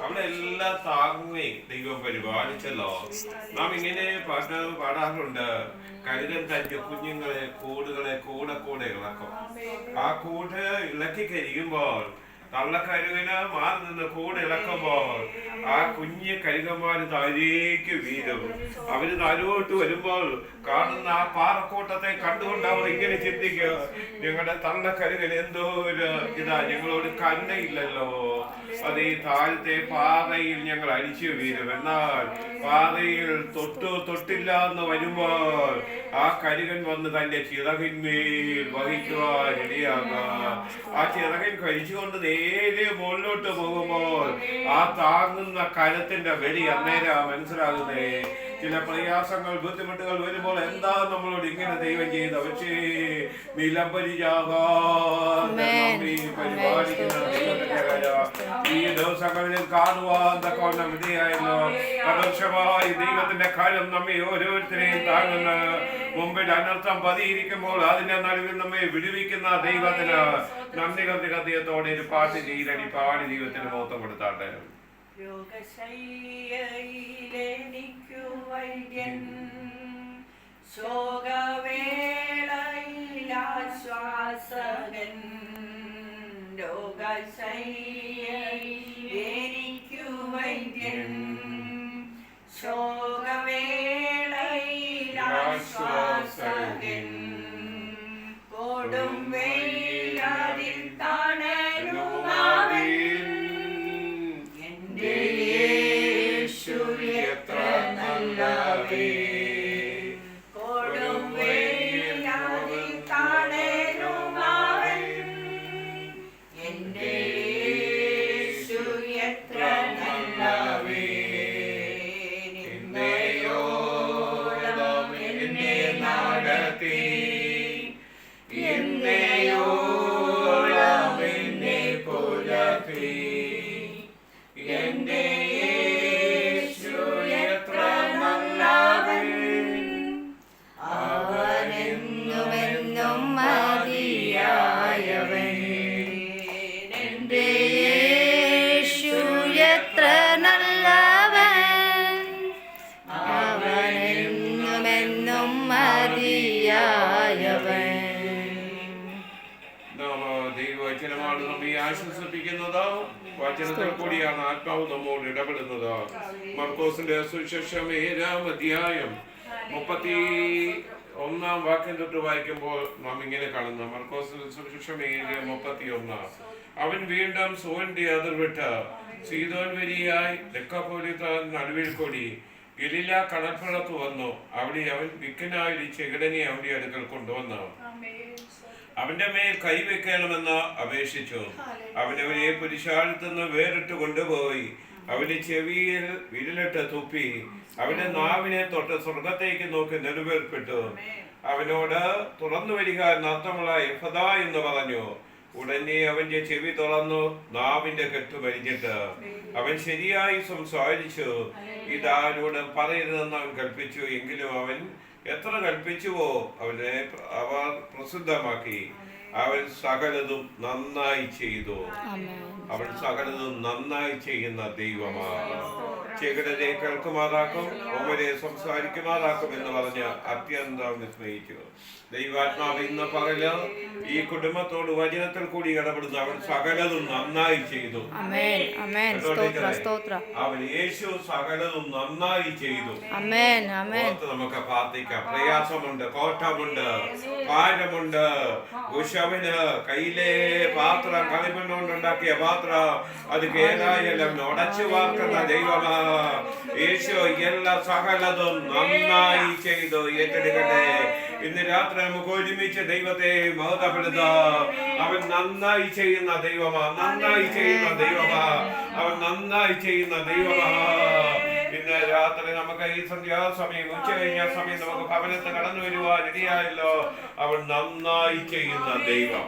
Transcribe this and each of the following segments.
അവിടെ എല്ലാം താങ്ങി ദൈവം പരിപാലിച്ചല്ലോ. നാം ഇങ്ങനെ പാടാറുണ്ട്, കഴുകൻ തന്റെ കുഞ്ഞുങ്ങളെ കൂടുകളെ കൂടെ ഇളക്കും. ആ കൂട് ഇളക്കി കഴിയുമ്പോൾ തള്ളക്കരുവിന് മാറി നിന്ന് കൂടെ ഇളക്കുമ്പോൾ ആ കുഞ്ഞ് കഴുകന്മാര് താഴേക്ക് വീഴും. അവര് താഴോട്ട് വരുമ്പോൾ കാണുന്ന ആ പാറക്കൂട്ടത്തെ കണ്ടുകൊണ്ട് അവർ ഇങ്ങനെ ചിന്തിക്കുക, ഞങ്ങളുടെ തള്ളക്കരുവിന് എന്തോ ഒരു ഇതാ, ഞങ്ങളോട് കരുണയില്ലല്ലോ, അത് ഈ താഴത്തെ പാറയിൽ ഞങ്ങൾ അടിച്ചു വീഴും. എന്നാൽ പാറയിൽ തൊട്ടില്ല എന്ന് വരുമ്പോൾ ആ കരുകൻ വന്ന് തന്റെ ചിറകിന്മേൽ വഹിക്കുവാൻ ഇടയാകാം. ആ ചിറകൻ കഴിച്ചുകൊണ്ട് നേരെ മുകളിലോട്ട് പോകുമ്പോൾ ആ താങ്ങുന്ന കരത്തിന്റെ വെടി അന്നേരം മനസ്സിലാകുന്നേ. ചില പ്രയാസങ്ങൾ ബുദ്ധിമുട്ടുകൾ വരുമ്പോൾ എന്താ നമ്മളോട് ഇങ്ങനെ ദൈവം ചെയ്ത, പക്ഷേ നിലംപരിചാകാതെ ഈ ദിവസങ്ങളിൽ കാണുവാൻ തക്കവണ്ണം ഇടയായല്ലോ. ആദർശമായി ദൈവത്തിന്റെ കാര്യം നമ്മെ ഓരോരുത്തരെയും താങ്ങുന്ന മുമ്പിൽ അനർത്ഥം പതിയിരിക്കുമ്പോൾ അതിന്റെ നടുവിൽ നമ്മെ വിടുവിക്കുന്ന ദൈവത്തിന് നന്ദി ഹൃദയത്തോടെ ഒരു പാട്ട് ചെയ്തടി പാടി ദൈവത്തിന് മഹത്വം കൊടുത്താട്ടെ. രോഗശയ്യയിലെനിക്കു വൈദ്യൻ, ശോകവേളയിലാശ്വാസകൻ. രോഗശയ്യയിലെനിക്കു വൈദ്യൻ, ശോകവേളയിലാശ്വാസകൻ. കൊടും വെയിലതിൽ തണലുമാവൻ, എന്റെ യേശു എത്ര നല്ലവൻ. കൊടും വെയിലതിൽ തണലുമാവൻ, എന്റെ യേശു എത്ര നല്ലവൻ. എന്നയോളം എന്നെ നടത്തി, എന്നയോളം എന്നെ പുലർത്തി, എന്റെ യേശു എത്ര നല്ലവൻ. അവനെന്നുമെന്നും മതിയായവൻ, എന്റെ യേശു എത്ര നല്ലവൻ. അവനെന്നുമെന്നും മതിയായവൻ. ദൈവവചനമാണ് നമ്മെ ആശ്വസിപ്പിക്കുന്നത്. വചനത്തിൽ കൂടിയാണ് ആത്മാവ് നമ്മോട് ഇടപെടുന്നത്. മർക്കോസിന്റെ സുവിശേഷം 7-ാം അധ്യായം 31-ാം വാക്യം തൊട്ട് വായിക്കുമ്പോൾ നാം ഇങ്ങനെ കാണുന്നു. മർക്കോസിന്റെ സുവിശേഷം 7:31. അവൻ വീണ്ടും സോന്റെ അതിർ വിട്ട് സീദോൻ വരിയായി ദെക്കാപോലിത്താൻ നടുവിൽ കൂടി ഗലീല കടൽപ്പുറത്ത് വന്നു. അവിടെ അവൻ വിക്കനായൊരു ചെകിടനെ അവന്റെ അടുക്കൽ കൊണ്ടുവന്നു അവന്റെ മേൽ കൈവെക്കണമെന്ന് അപേക്ഷിച്ചു. അവനവനെ പുരുഷാരത്തുനിന്ന് വേറിട്ട് കൊണ്ടുപോയി അവന്റെ ചെവിയിൽ വിരലിട്ട് തുപ്പി അവന്റെ നാവിനെ തൊട്ട് സ്വർഗത്തേക്ക് നോക്കി നെടുവേർപ്പെട്ടു. അവനോട് തുറന്നു വരിക എന്നർത്ഥമുള്ള എഫദ എന്ന് പറഞ്ഞു. ഉടനെ അവന്റെ ചെവി തുറന്നു നാവിന്റെ കെട്ട് വലിഞ്ഞിട്ട് അവൻ ശരിയായി സംസാരിച്ചു. ഇതാരോട് പറയരുതെന്ന് അവൻ കൽപ്പിച്ചു. എങ്കിലും അവൻ എത്ര കൽപ്പിച്ചുവോ അവർ പ്രസിദ്ധമാക്കി. അവൻ സകലതും നന്നായി ചെയ്തു. അവൻ സകലതും നന്നായി ചെയ്യുന്ന ദൈവമാണ്. ചെകിടനെ കേൾക്കുമാറാക്കും, ഓമനെ സംസാരിക്കുമാറാക്കും എന്ന് പറഞ്ഞ് അത്യന്തം വിസ്മയിച്ചു. ദൈവാത്മാവ് ഇന്ന് പകല് ഈ കുടുംബത്തോട് വചനത്തിൽ കൂടി ഇടപെടുന്നു. അവൻ സകലതും നന്നായി ചെയ്തു. അവൻ യേശു സകലതും നന്നായി ചെയ്തു. നമുക്ക് പ്രാർത്ഥിക്കാം. പ്രയാസമുണ്ട്, കോട്ടമുണ്ട്, ഭാരമുണ്ട്. ഉഷവിന് കയ്യിലെ പാത്രം കളിമണ്ണുകൊണ്ടുണ്ടാക്കിയ പാത്രം അത് കേടായാലും ഉടച്ചു വാർക്കുന്ന ദൈവമാ യേശു. എല്ലാ സകലതും നന്നായി ചെയ്തു. ഏറ്റെടുക്കട്ടെ. ഇന്ന് രാത്രി നമുക്ക് ഒരുമിച്ച് ദൈവത്തെ മഹത്വപ്പെടുത്താം. അവൻ നന്നായി ചെയ്യുന്ന ദൈവമാ, നന്നായി ചെയ്യുന്ന ദൈവമാ, അവൻ നന്നായി ചെയ്യുന്ന ദൈവമാ. ഇന്ന് രാത്രി നമുക്ക് ഈ സന്ധ്യാസമയം ഉച്ച കഴിഞ്ഞ സമയം നമുക്ക് ഭവനത്ത് കടന്നു വരുവാൻ ഇടയായല്ലോ. അവൻ നന്നായി ചെയ്യുന്ന ദൈവം.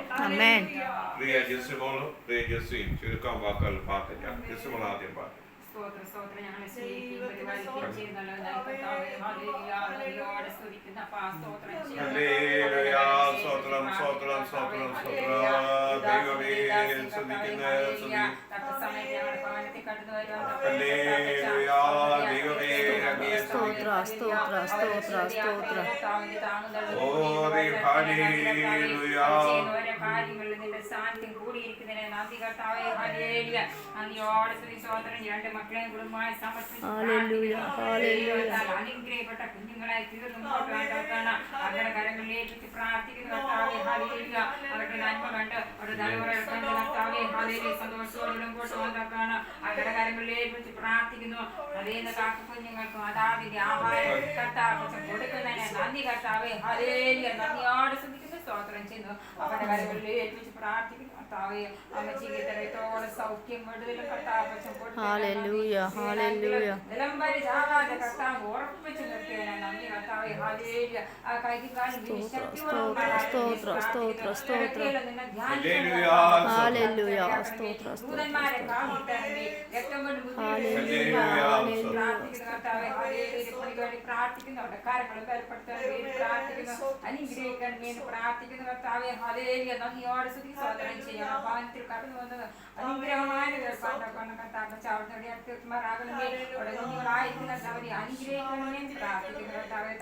പ്രിയ ജെസ്സിമോളും പ്രിയ ജെസ്സിയും ചുരുക്കം വാക്കുകൾ പാട്ടില്ല. ജെസ്സിമോൾ ആദ്യം പാട്ട്. കടന്നു വരുവാൻ സ്തോത്ര സ്തോത്ര സ്തോത്ര സ്തോത്ര കാര്യങ്ങളിൽ നിന്റെ സാന്നിധ്യം കൂടിയിരിക്കുന്നതിനെ നന്ദി കർത്താവേ. ഹല്ലേലൂയ. നന്ദിയോടെ സ്തുതി സ്തോത്രം. രണ്ട് മക്കളെയും കുടുംബമായി സമർപ്പിച്ച് അനുഗ്രഹിക്കപ്പെട്ട കുഞ്ഞുങ്ങളായി തീർന്നു അവരുടെ കരങ്ങളിലേക്ക് പ്രാർത്ഥിക്കുന്നു കർത്താവേ. ഹല്ലേലൂയ. അവരുടെ നന്മ കണ്ട് അവരുടെ തലമുറകൾ കണ്ട് കർത്താവേ. ഹല്ലേലൂയ. സന്തോഷത്തോടെ മുമ്പോട്ട് വന്നേക്കാണ് അവരുടെ കരങ്ങളിലേക്ക് വെച്ച് പ്രാർത്ഥിക്കുന്നു. അതേന്ന് കാക്ക കുഞ്ഞുങ്ങൾക്ക് അതാതിന്റെ ആഹാരം കർത്താവ് കൊടുക്കുന്നതിനെ നന്ദി കർത്താവേ. ഹല്ലേലൂയ. നന്ദിയോടെ സ്തുതിക്കുന്നു സ്തോത്രം ചെയ്യുന്നു. അവരുടെ കരങ്ങളിലേക്ക് വെച്ച് പ്രാർത്ഥിക്കുന്നു കർത്താവേ. അമ്മച്ചിക്ക് തരത്തോടെ സൗഖ്യം വിടുതലും കർത്താവ് നിലംബരി ചാകാതെ കർത്താവ് ഉറപ്പിച്ചു നിർത്തിയതിനെ നന്ദി കർത്താവേ. ഹല്ലേലൂയ. ആ കൈകാലും ദൂതന്മാരെ കാണിട്ടേ രക്തം കൊണ്ട് പ്രാർത്ഥിക്കുന്നു. അവരുടെ കാര്യങ്ങളും ബലപ്പെടുത്താൻ വേണ്ടി പ്രാർത്ഥിക്കുന്നു. അനുഗ്രഹിക്കാൻ വേണ്ടി പ്രാർത്ഥിക്കുന്നു കർത്താവേ. ഹല്ലേലൂയ. നന്ദിയോടെ സ്തുതി സ്തോത്രം ചെയ്യണം. ഭവനത്തിൽ കടന്നു വന്നത് അനുഗ്രഹമായ കർത്താവ് ചാവുന്നവരെ അടുത്തുമാറാകണമേ. അവിടെ കുഞ്ഞുങ്ങളായിരിക്കുന്ന അവരെ അനുഗ്രഹിക്കണമേ പ്രാർത്ഥിക്കുന്നു കർത്താവെ.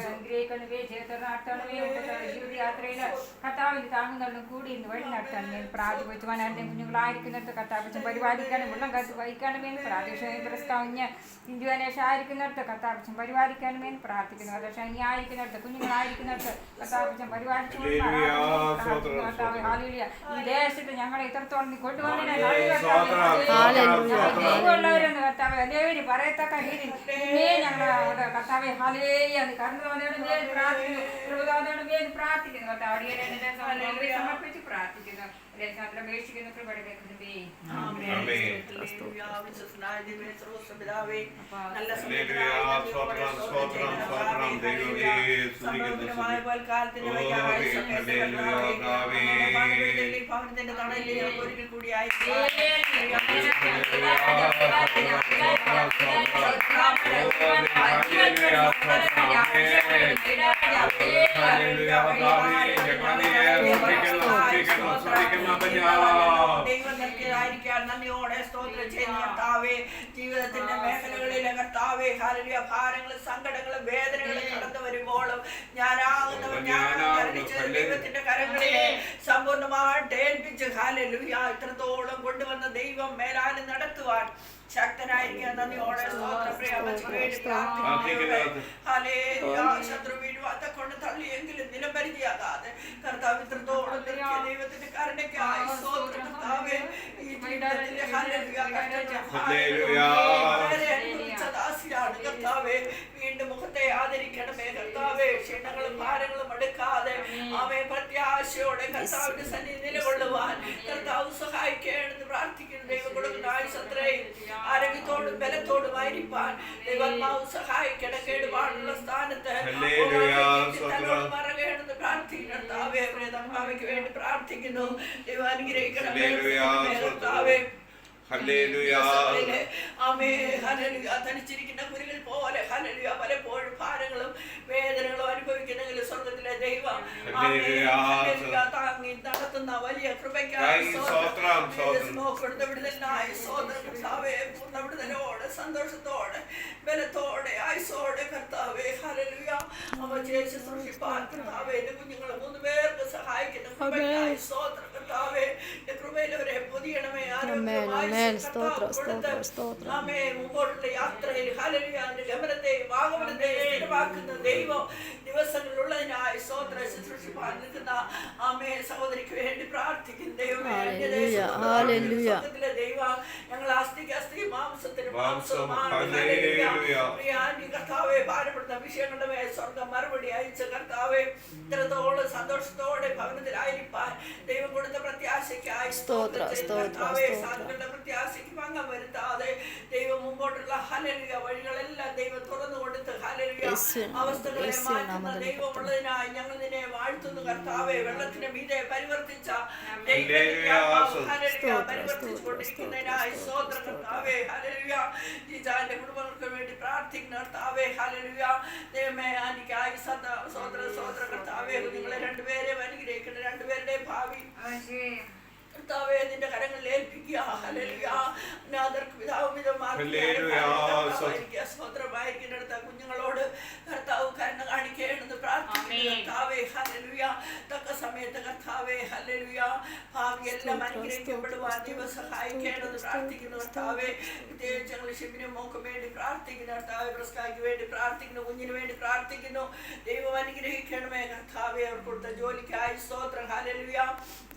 അനുഗ്രഹിക്കണമേ. ജീവിതം നടത്തണമേ. ജീവിതയാത്രയിൽ കർത്താവിന് താങ്ങുന്നതും കൂടി ഇന്ന് വഴി നടത്തണമേ പ്രാർത്ഥിച്ചു. വനാന്റെ കുഞ്ഞുങ്ങളായിരിക്കുന്നിടത്ത് കർത്താവ് പരിപാലിക്കാനും ഉള്ളം കത്ത് വഹിക്കണമേ പ്രാദേശിക പുരസ്കാവിഞ്ഞ് ഇന്ത്യാനേഷായിരിക്കുന്നിടത്ത് കർത്താവ് പരിപാലിക്കണമേ പ്രാർത്ഥിക്കുന്നു. കർത്താവ് ആയിരിക്കുന്നിടത്ത് കുഞ്ഞുങ്ങളായിരിക്കുന്നിടത്ത് കർത്താവ് പരിപാലിച്ചു കർത്താവ്. ഹല്ലേലൂയ. ഈ ദേശത്ത് ഞങ്ങളെ ഇത്രത്തോളം നീ കൊണ്ടുവന്നതിനെ ഉള്ളവരെന്ന് കർത്താവ് എല്ലാവരും പറയത്തക്ക രീതിയിൽ ഞങ്ങളെ കർത്താവെ. ഹല്ലേലൂയ. നീ കടന്നു വന്നവരുടെ മേൽ പ്രാർത്ഥിക്കുന്നു. കൃപതാവരുടെ മേൽ പ്രാർത്ഥിക്കുന്നു കർത്താവ്. സമർപ്പിച്ച് പ്രാർത്ഥിക്കുന്നു. അപേക്ഷിക്കുന്ന കൃപയുടെ ഭവനത്തിന്റെ തണലിൽ ഒരിക്കൽ കൂടിയായി ദൈവത്തിനായിരിക്കാൻ നന്ദിയോടെ സ്തോത്രം ചെയ്യുന്ന കർത്താവേ. ജീവിതത്തിന്റെ മേഖലകളിലെ കർത്താവേ ഹല്ലേലൂയ. ഭാരങ്ങളും സങ്കടങ്ങളും വേദനകളും കടന്നു വരുമ്പോഴും ഞാനാകുന്നവൻ ദൈവത്തിന്റെ കരങ്ങളിലെ സമ്പൂർണ്ണമായിട്ട് ഏൽപ്പിച്ച് ഹല്ലേലൂയ ഇത്രത്തോളം കൊണ്ടുവന്ന ദൈവം മേലാലും നടത്തുവാൻ ശക്തനായിരിക്കാൻ നന്ദിയോടെ സ്തോത്രം ശത്രു വീഴുവാത്ത കൊണ്ട് തള്ളിയെങ്കിലും നിലംപരിചയാകാതെ കർത്താവ് ഇത്രത്തോളം ദൈവത്തിന്റെ കരുണയ്ക്കായി സ്തോത്രം കർത്താവേ. ഈ ജീവിതത്തിന്റെ ദാസിയാണ് കർത്താവേ. വീണ്ടും മുഖത്തെ ആദരിക്കണമേ കർത്താവേ. ക്ഷീണങ്ങളും ഭാരങ്ങളും എടുക്കാതെ അവയെ പ്രത്യാശയോടെ കർത്താവിന്റെ സന്നിധി നിലകൊള്ളുവാൻ കർത്താവ് സഹായിക്കണമെന്ന് പ്രാർത്ഥിക്കുന്നു. ദൈവം കൊടുക്കുന്ന ആയുസത്രയും ആരോഗ്യത്തോടും ബലത്തോടുമായിരിക്കാൻ ദൈവാത്മാവ് സഹായിക്കണം. കേടുപാടുള്ള സ്ഥാനത്ത് മറകേണെന്ന് പ്രാർത്ഥിക്കുന്നു കർത്താവേ. പ്രിയതമാവയ്ക്ക് വേണ്ടി പ്രാർത്ഥിക്കുന്നു. ദൈവം അനുഗ്രഹിക്കണമേ കർത്താവേ. തനിച്ചിരിക്കുന്ന കുരുകൾ പോലെ ഹല്ലേലൂയ പലപ്പോഴും ഭാരങ്ങളും വേദനകളും അനുഭവിക്കുന്നെങ്കിലും സ്വർഗത്തിലെ ദൈവം താങ്ങി നടത്തുന്ന വലിയ കൃപയ്ക്കായി പൂർണ്ണവിടുതലോടെ സന്തോഷത്തോടെ ബലത്തോടെ ആയുസോടെ കർത്താവേ ഹല്ലേലൂയ അവ ചേച്ചി സൃഷ്ടിപ്പാൻ കർത്താവേ എന്റെ കുഞ്ഞുങ്ങളെ 3 പേർക്ക് സഹായിക്കുന്ന കൃപയ്ക്കായി സ്തോത്രം കർത്താവേ. കൃപയിലവരെ പൊതിയണമേ. മുമ്പോട്ടുള്ള യാത്രയിൽ ഹല്ലേലൂയ ഗമനത്തെയും ആഗമനത്തെയും സ്ഥിരമാക്കുന്ന ദൈവം ദിവസങ്ങളിലുള്ളതിനായി സ്തോത്ര ശുശ്രൂഷിപ്പാൻ നിൽക്കുന്ന ആമേ സഹോദരിക്ക് വേണ്ടി പ്രാർത്ഥിക്കുന്ന ദൈവമേ. ദൈവം ഞങ്ങൾ അസ്ഥിക്ക് അസ്ഥി മാംസത്തിന് കർത്താവെ ഭാരപ്പെടുന്ന വിഷയങ്ങളുടെ മേൽ സ്വർഗം മറുപടി അയച്ച കർത്താവെ ഇത്രത്തോളം സന്തോഷത്തോടെ ഭവനത്തിലായിരിക്കാൻ ദൈവം കൊടുത്ത പ്രത്യാശയ്ക്കായി സാധുക്കളുടെ പ്രത്യാശയ്ക്ക് ഭംഗം വരുത്താതെ ദൈവം മുമ്പോട്ടുള്ള ഹല്ലേലൂയ വഴികളെല്ലാം ദൈവം തുറന്നു കൊടുത്ത് ഹല്ലേലൂയ അവസ്ഥകളെ മാറ്റുന്ന ദൈവമുള്ളതിനായി ഞങ്ങൾ നിന്നെ വാഴ്ത്തുന്നു കർത്താവെ. വെള്ളത്തിന് മീതെ പരിവർത്തിച്ച പരിവർത്തിച്ചു കൊണ്ടിരിക്കുന്നതിനായി സ്തോത്രം കർത്താവെ. ഹല്ലേലൂയ ജീജാന്റെ കുടുംബങ്ങൾക്ക് വേണ്ടി പ്രാർത്ഥിക്കുന്ന കർത്താവെ. ഹല്ലേലൂയ ദൈവമേ ആനിക്കായി സ്തോത്ര കർത്താവെ. നിങ്ങളെ രണ്ടുപേരെയും അനുഗ്രഹിക്കുന്ന രണ്ടുപേരുടെയും ഭാവി കർത്താവേ നിന്റെ കരങ്ങളിൽ ഏൽപ്പിക്കുക. ഹല്ലേലൂയ. അനാഥർക്ക് സ്വതന്ത്രമായിരിക്കുന്നിടത്ത് കുഞ്ഞുങ്ങളോട് കർത്താവ് കരുണ കാണിക്കണമെന്ന് പ്രാർത്ഥിക്കുന്നു കർത്താവേ. ഹല്ലേലൂയ. തക്ക സമയത്ത് കർത്താവേ ഹല്ലേലൂയ ഭാവിയെല്ലാം അനുഗ്രഹിക്കപ്പെടുവാൻ ദൈവം സഹായിക്കണമെന്ന് പ്രാർത്ഥിക്കുന്നു കർത്താവേ. പ്രത്യേകിച്ച് ഞങ്ങൾ ഷിബിനും മോക്കും വേണ്ടി പ്രാർത്ഥിക്കുന്നു കർത്താവേ. പ്രസ്കായ്ക്ക് വേണ്ടി പ്രാർത്ഥിക്കുന്നു, കുഞ്ഞിന് വേണ്ടി പ്രാർത്ഥിക്കുന്നു. ദൈവം അനുഗ്രഹിക്കണമേ കർത്താവേ. അവർ കൊടുത്ത ജോലിക്കായി സ്തോത്രം. ഹല്ലേലൂയ.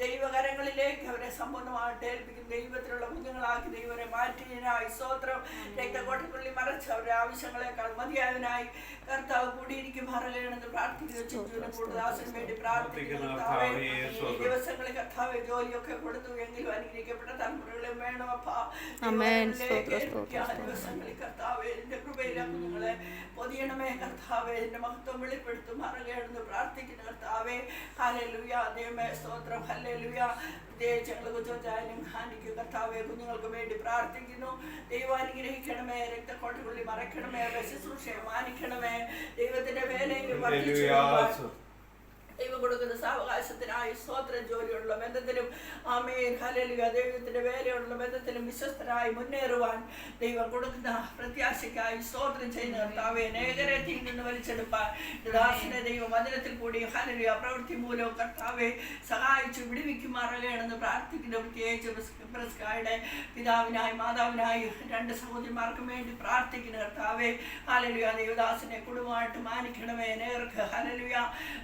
ദൈവകരങ്ങളിലേക്ക് അവരെ സമ്പൂർണ്ണമായിട്ട് ഏൽപ്പിക്കും. ദൈവത്തിലുള്ള കുഞ്ഞുങ്ങളാക്കി ദൈവരെ മാറ്റിയതിനായി സ്തോത്രം. രക്തക്കോട്ടക്കുള്ളി മറച്ച് അവരുടെ ആവശ്യങ്ങളെക്കാൾ മതിയായതിനായി കർത്താവ് കൂടിയിരിക്കും മറകണമെന്ന് പ്രാർത്ഥിക്കുന്നു. ചിന്തുവിനും കൂടുതലാസിനും വേണ്ടി പ്രാർത്ഥിക്കുന്നു കർത്താവേ. ഈ ദിവസങ്ങളിൽ കർത്താവെ ജോലിയൊക്കെ കൊടുത്തു എങ്കിലും അനുഗ്രഹിക്കപ്പെട്ട തലമുറകളും വേണം അപ്പാ. ദിവസങ്ങളിൽ കർത്താവെ എന്റെ കൃപയില കുഞ്ഞുങ്ങളെ പൊതിയണമേ കർത്താവെ. എന്റെ മഹത്വം വെളിപ്പെടുത്തും മറകണമെന്ന് പ്രാർത്ഥിക്കുന്നു കർത്താവെ. ഹല്ലേലൂയ. ദൈവമേ സ്തോത്രം. ഹല്ലേലൂയ. പ്രത്യേകിച്ച് ഞങ്ങൾ കൊച്ചുകൊച്ചായാലും ഹാനിക്കും കർത്താവെ കുഞ്ഞുങ്ങൾക്ക് വേണ്ടി പ്രാർത്ഥിക്കുന്നു. ദൈവം അനുഗ്രഹിക്കണമേ. രക്തക്കോട്ടക്കുള്ളി മറയ്ക്കണമേ. ശുശ്രൂഷയെ മാനിക്കണമേ. ദൈവത്തിന്റെ വേലയിൽ വർദ്ധിച്ചു ദൈവം കൊടുക്കുന്ന സാവകാശത്തിനായി സ്തോത്രം. ജോലിയുള്ള ബന്ധത്തിലും ആമേൻ ഹല്ലേലൂയ ദൈവത്തിന്റെ വേലയുള്ള ബന്ധത്തിലും വിശ്വസ്തരായി മുന്നേറുവാൻ ദൈവം കൊടുക്കുന്ന പ്രത്യാശയ്ക്കായി സ്തോത്രം ചെയ്യുന്ന കർത്താവേ. അനേകരെ തീ നിന്ന് വലിച്ചെടുപ്പാൻ ദാസിനെ ദൈവം വചനത്തിൽ കൂടി ഹല്ലേലൂയ പ്രവൃത്തി മൂലവും കർത്താവെ സഹായിച്ചു വിടുവിക്കുമാറുകയാണെന്ന് പ്രാർത്ഥിക്കുന്നു. പ്രത്യേകിച്ച് ബ്രസ്കായുടെ പിതാവിനായി മാതാവിനായി രണ്ട് സഹോദരിമാർക്കും വേണ്ടി പ്രാർത്ഥിക്കുന്നു കർത്താവെ. ഹല്ലേലൂയ ദൈവദാസിനെ കുടുംബമായിട്ട് മാനിക്കണമേ. നേർക്ക് ഹല്ലേലൂയ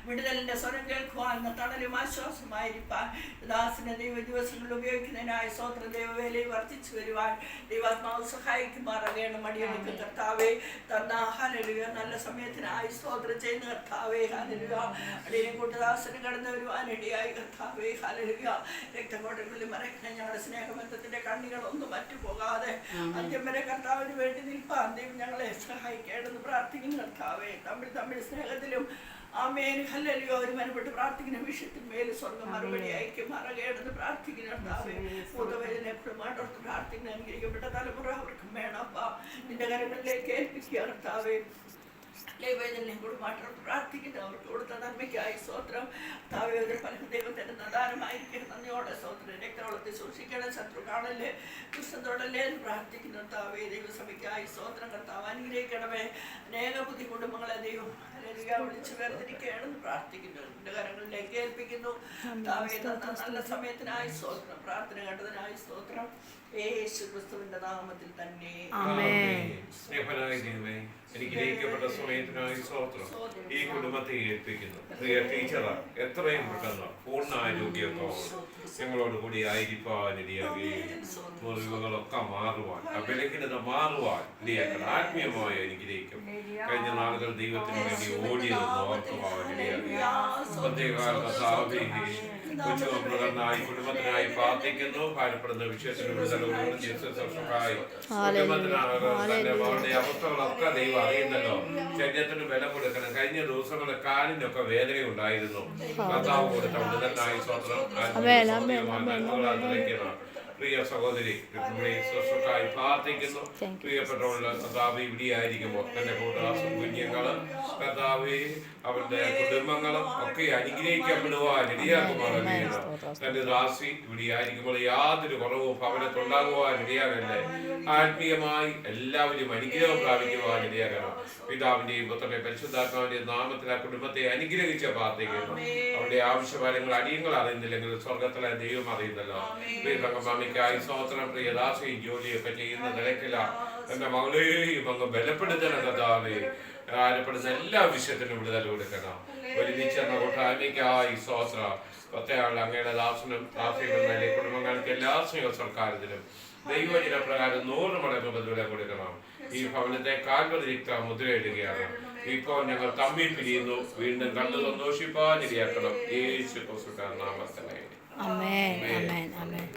വിടുതലിന്റെ സ്വരം കേൾക്കുവാൻ തണലും ആശ്വാസമായിരിക്കാൻ ദാസിനെ ദൈവ ദിവസങ്ങളിൽ ഉപയോഗിക്കുന്നതിനായി സ്വോത്ര ദൈവവേലയിൽ വർദ്ധിച്ചു വരുവാൻ ദൈവാത്മാവ് സഹായിക്കുമാറാകണം. അടിയങ്ങൾക്ക് കർത്താവെ തന്ന ഹല്ലേലൂയ നല്ല സമയത്തിനായി സ്തോത്രം ചെയ്യുന്ന കർത്താവെ. ഹല്ലേലൂയ അടിയനെ കൂട്ടദാസന് കടന്നു വരുവാൻ ഇടയായി കർത്താവെ. ഹല്ലേലൂയ രക്തക്കോട്ടകളിൽ മറയ്ക്കുന്ന ഞങ്ങളുടെ സ്നേഹബന്ധത്തിന്റെ കണ്ണികളൊന്നും മറ്റുപോകാതെ അന്ത്യം വരെ കർത്താവിന് വേണ്ടി നിൽപ്പാൻ ദൈവം ഞങ്ങളെ സഹായിക്കണമെന്ന് പ്രാർത്ഥിക്കുന്നു കർത്താവെ. തമ്മിൽ സ്നേഹത്തിലും ആമേൻ ഹല്ലേലൂയ ഒരുമനപ്പെട്ട് പ്രാർത്ഥിക്കുന്ന വിഷയത്തിന്മേൽ സ്വർഗ്ഗം മറുപടി അയക്കുമാറാകണമെന്ന് പ്രാർത്ഥിക്കുന്നു കർത്താവേ. ഭൂതവേദന എപ്പോഴുമായിട്ടോർത്ത് പ്രാർത്ഥിക്കുന്ന അനുഗ്രഹിക്കപ്പെട്ട തലമുറ അവർക്കും വേണം അപ്പാ. നിന്റെ കരങ്ങളിലേക്ക് ഏൽപ്പിക്കുക കർത്താവേ. പ്രാർത്ഥിക്കുന്നു അവർക്ക് കൊടുത്ത നന്മയ്ക്കായി സ്തോത്രം. താവേദന പല ദൈവത്തിന്റെ നദാനമായിരിക്കും നന്ദിയോടെ സ്തോത്രം. രക്തവളത്തെ സൂക്ഷിക്കണം, ശത്രു കാണല്ലേ ദുഷ്ടത്തോടല്ലേ എന്ന് പ്രാർത്ഥിക്കുന്നു താവേ. ദൈവസഭയ്ക്കായി സ്തോത്രം. കർത്താവ് അനുഗ്രഹിക്കണമേ. അനേക പുതിയ കുടുംബങ്ങളെ ദൈവം വിളിച്ചു വേർതിരിക്കുകയാണെന്ന് പ്രാർത്ഥിക്കുന്നു. എന്റെ കരങ്ങളിലേക്ക് ഏൽപ്പിക്കുന്നു താവേ. തന്ന നല്ല സമയത്തിനായി സ്തോത്രം. പ്രാർത്ഥന കേട്ടതിനായി സ്തോത്രം. യേശു ക്രിസ്തുവിന്റെ നാമത്തിൽ തന്നെ അനുഗ്രഹിക്കപ്പെട്ട സമയത്തിനായി സ്തോത്രം. ഈ കുടുംബത്തെ ഏൽപ്പിക്കുന്നു. പ്രിയ ടീച്ചർ എത്രയും പെട്ടെന്ന് പൂർണ്ണ ആരോഗ്യത്തോടെ ഞങ്ങളോട് കൂടി ആയിരിക്കാനിടയാകുകയും മുറിവുകളൊക്കെ മാറുവാൻ ബലഹീനത മാറുവാൻ ഇടയാക്കണം. ആത്മീയമായ അനുഗ്രഹിക്കും. കഴിഞ്ഞ നാളുകൾ ദൈവത്തിന് വേണ്ടി ഓടിയതെന്ന് ഓർക്കുവാനിടയാകുകയും പ്രത്യേകനായി കുടുംബത്തിനായി പ്രാർത്ഥിക്കുന്നു. ഭാരപ്പെടുന്ന വിഷയത്തിന് വിടുതലുകളും തന്റെ മകളുടെ അവസ്ഥകളൊക്കെ ദൈവം അറിയുന്നല്ലോ. ശരീരത്തിന് ബലം കൊടുക്കണം. കഴിഞ്ഞ ദിവസങ്ങളിൽ കാലിനൊക്കെ വേദന ഉണ്ടായിരുന്നു. കർത്താവ് കൊടുത്ത വിടുതലിനായി സ്തോത്രം. പ്രിയ സഹോദരി ായി പ്രാർത്ഥിക്കുന്നു. പ്രിയപ്പെട്ടവരുടെ കർത്താവ് ഇവിടെയായിരിക്കുമ്പോൾ തന്റെ കൂട്ടുകാസും കുഞ്ഞുങ്ങളും കർത്താവ് അവരുടെ കുടുംബങ്ങളും ഒക്കെ അനുഗ്രഹിക്കപ്പെടുവാൻ ഇടയാക്കുമാറാകുകയാണ്. തന്റെ ദാസി ഇവിടെയായിരിക്കുമ്പോൾ യാതൊരു കുറവും ഭവനത്തുണ്ടാകുവാൻ ഇടയാകല്ലേ. ആത്മീയമായി എല്ലാവരും അനുഗ്രഹം പ്രാപിക്കുവാൻ ഇടയാകണം. പിതാവിന്റെയും പുത്രന്റെയും പരിശുദ്ധാത്മാവിന്റെയും നാമത്തിൽ ആ കുടുംബത്തെ അനുഗ്രഹിച്ച് പ്രാർത്ഥിക്കുന്നു. അവരുടെ ആവശ്യകാര്യങ്ങൾ അടിയങ്ങൾ അറിയുന്നില്ലെങ്കിൽ സ്വർഗത്തിലെ ദൈവം അറിയുന്നല്ലോ. പ്രിയ തങ്കമാമിക്കായി സ്തോത്രം. പ്രിയ ദാസി ജോലിയൊക്കെ ചെയ്യുന്ന നിലയ്ക്കില്ല എന്റെ മകളെയും അങ്ങ് ബലപ്പെടുത്തണം കർത്താവേ. ആരപ്പെടുന്ന എല്ലാ വിഷയത്തിനും വിടുതൽ കൊടുക്കണം. ഒരുമിച്ചെന്ന കൂട്ടായ്മയ്ക്കായി സ്തോത്രം. ഒറ്റയാൾ അങ്ങയുടെ ദാസനും ദാസികളും കുടുംബങ്ങൾക്ക് എല്ലാ സ്നേഹ സർക്കാരത്തിനും ദൈവജന പ്രകാരം 100 മടങ്ങ് ബദല കൊടുക്കണം. ഈ ഭവനത്തെ കാൽവരിക്ത മുദ്രയിടുകയാണ്. ഇപ്പോൾ ഞങ്ങൾ തമ്മിൽ പിരിയുന്നു. വീണ്ടും കണ്ടു സന്തോഷിപ്പാൻ ഇടയാക്കണം. യേശു ക്രിസ്തുവിന്റെ നാമത്തിൽ. ആമേൻ ആമേൻ ആമേൻ.